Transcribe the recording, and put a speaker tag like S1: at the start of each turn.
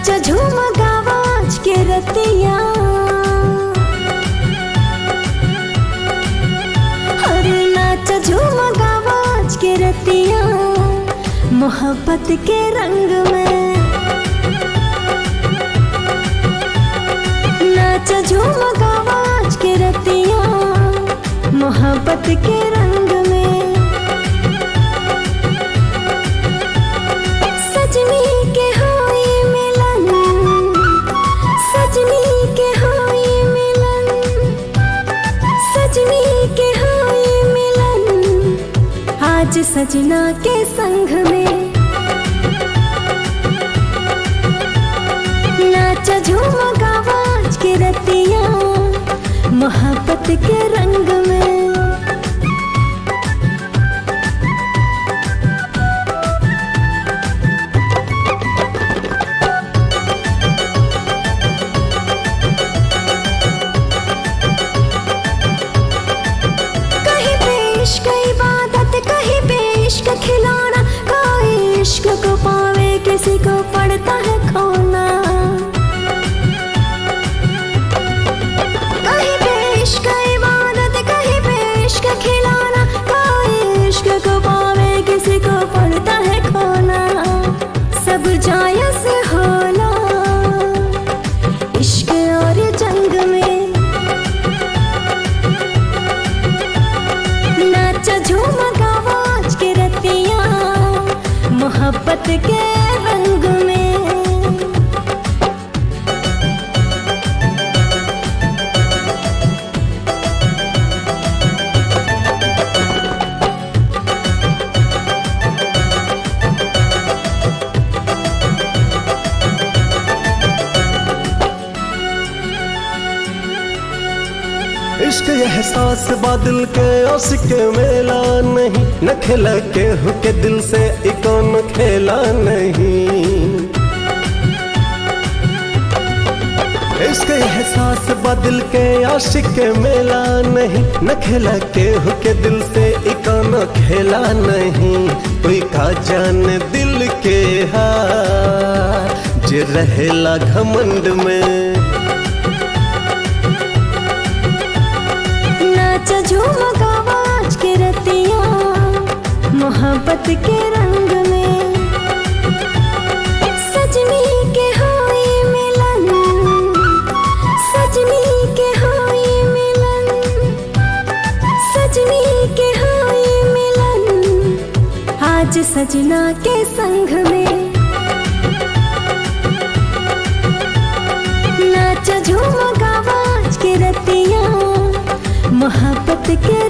S1: नाच झूम गावाज के रतिया, अरे नाच झूम गावाज के रतिया, मोहब्बत के रंग में। नाच झूम गावाज के रतिया, मोहब्बत के रंग में। सजनी के होई मिलन, सजनी के होई मिलन, सजनी के होई मिलन, आज सजना के संग में। नाच झूम गावाज के रतिया, मोहब्बत के रंग में। कहीं पे इश्क इबादत, कहीं पे इश्क खिलौना, कोई इश्क को पावे किसी को पड़ता है खोना। कहीं पे इश्क इबादत, कहीं पे इश्क खिलौना, कोई इश्क को पावे किसी को पड़ता है खोना। सब जायज़ होला इश्क और जंग में। नाच झूम गावाज के रतिया, मोहब्बत के रंग में।
S2: इश्क एहसास बादल के आशिक मेला नहीं, न खेला के हुके दिल से इकोन खेला नहीं। इश्क एहसास बादल के आशिक मेला नहीं, न खेला के हुके दिल से इकोन खेला नहीं। कोई का जान दिल के हार जे रहेला घमंड में।
S1: नाच झूम गावाज के रतिया, मोहब्बत के रंग में। सजनी के होई मिलन, सजनी के होई मिलन, सजनी के होई मिलन, आज सजना के संग में। नाच झूम गावाज के रतिया, मोहब्बत के